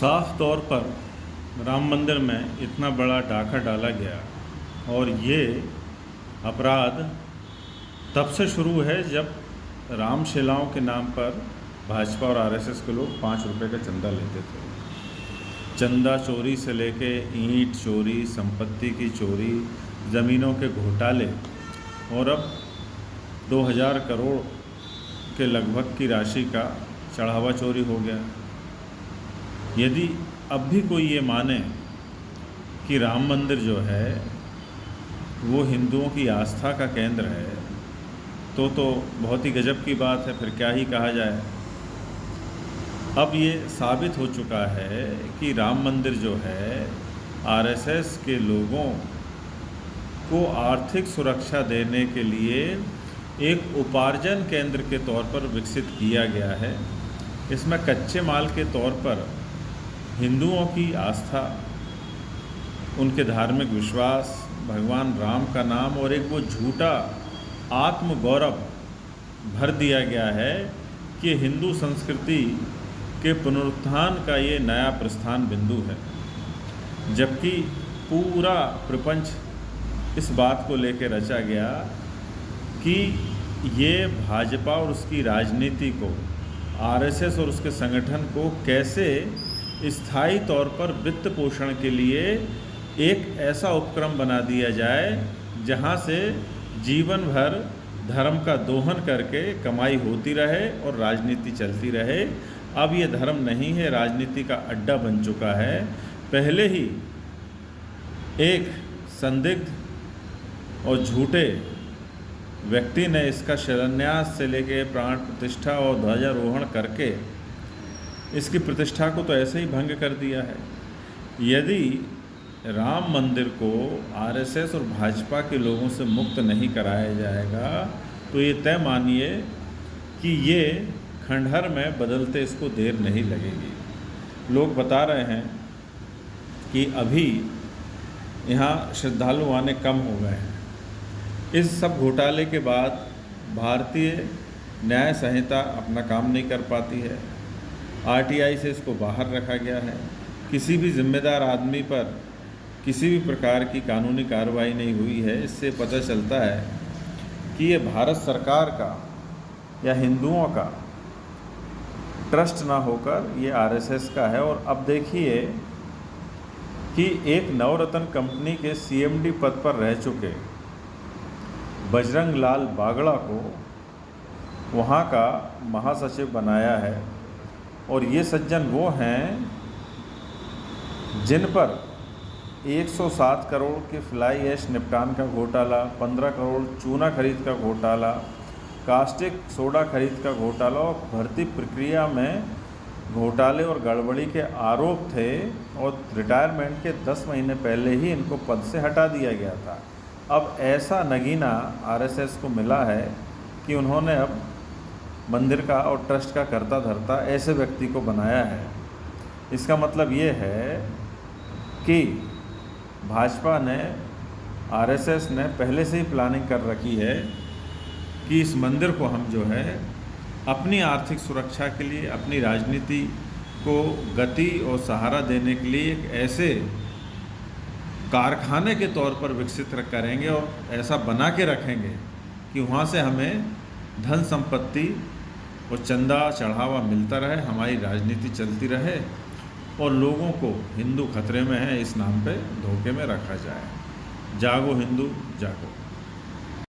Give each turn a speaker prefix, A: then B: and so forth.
A: साफ तौर पर राम मंदिर में इतना बड़ा डाका डाला गया और ये अपराध तब से शुरू है जब रामशिलाओं के नाम पर भाजपा और आरएसएस के लोग 5 रुपए का चंदा लेते थे। चंदा चोरी से लेके ईंट चोरी, संपत्ति की चोरी, ज़मीनों के घोटाले और अब 2000 करोड़ के लगभग की राशि का चढ़ावा चोरी हो गया। यदि अब भी कोई ये माने कि राम मंदिर जो है वो हिंदुओं की आस्था का केंद्र है तो बहुत ही गजब की बात है, फिर क्या ही कहा जाए। अब ये साबित हो चुका है कि राम मंदिर जो है आरएसएस के लोगों को आर्थिक सुरक्षा देने के लिए एक उपार्जन केंद्र के तौर पर विकसित किया गया है। इसमें कच्चे माल के तौर पर हिंदुओं की आस्था, उनके धार्मिक विश्वास, भगवान राम का नाम और एक वो झूठा आत्मगौरव भर दिया गया है कि हिंदू संस्कृति के पुनरुत्थान का ये नया प्रस्थान बिंदु है। जबकि पूरा प्रपंच इस बात को लेकर रचा गया कि ये भाजपा और उसकी राजनीति को, आरएसएस और उसके संगठन को कैसे स्थायी तौर पर वित्त पोषण के लिए एक ऐसा उपक्रम बना दिया जाए जहां से जीवन भर धर्म का दोहन करके कमाई होती रहे और राजनीति चलती रहे। अब ये धर्म नहीं है, राजनीति का अड्डा बन चुका है। पहले ही एक संदिग्ध और झूठे व्यक्ति ने इसका शिलान्यास से लेके प्राण प्रतिष्ठा और ध्वजारोहण करके इसकी प्रतिष्ठा को तो ऐसे ही भंग कर दिया है। यदि राम मंदिर को आरएसएस और भाजपा के लोगों से मुक्त नहीं कराया जाएगा तो ये तय मानिए कि ये खंडहर में बदलते इसको देर नहीं लगेगी। लोग बता रहे हैं कि अभी यहाँ श्रद्धालु आने कम हो गए हैं। इस सब घोटाले के बाद भारतीय न्याय संहिता अपना काम नहीं कर पाती है। आरटीआई से इसको बाहर रखा गया है। किसी भी जिम्मेदार आदमी पर किसी भी प्रकार की कानूनी कार्रवाई नहीं हुई है। इससे पता चलता है कि ये भारत सरकार का या हिंदुओं का ट्रस्ट ना होकर ये आरएसएस का है। और अब देखिए कि एक नवरत्न कंपनी के सीएमडी पद पर रह चुके बजरंग लाल बागड़ा को वहाँ का महासचिव बनाया है। और ये सज्जन वो हैं जिन पर 107 करोड़ के फ्लाई ऐश निपटान का घोटाला, 15 करोड़ चूना खरीद का घोटाला, कास्टिक सोडा खरीद का घोटाला और भर्ती प्रक्रिया में घोटाले और गड़बड़ी के आरोप थे। और रिटायरमेंट के 10 महीने पहले ही इनको पद से हटा दिया गया था। अब ऐसा नगीना आरएसएस को मिला है कि उन्होंने अब मंदिर का और ट्रस्ट का करता धरता ऐसे व्यक्ति को बनाया है। इसका मतलब ये है कि भाजपा ने, आरएसएस ने पहले से ही प्लानिंग कर रखी है कि इस मंदिर को हम जो है अपनी आर्थिक सुरक्षा के लिए, अपनी राजनीति को गति और सहारा देने के लिए एक ऐसे कारखाने के तौर पर विकसित करेंगे और ऐसा बना के रखेंगे कि वहाँ से हमें धन संपत्ति और चंदा चढ़ावा मिलता रहे, हमारी राजनीति चलती रहे और लोगों को हिंदू खतरे में है इस नाम पे धोखे में रखा जाए। जागो हिंदू जागो।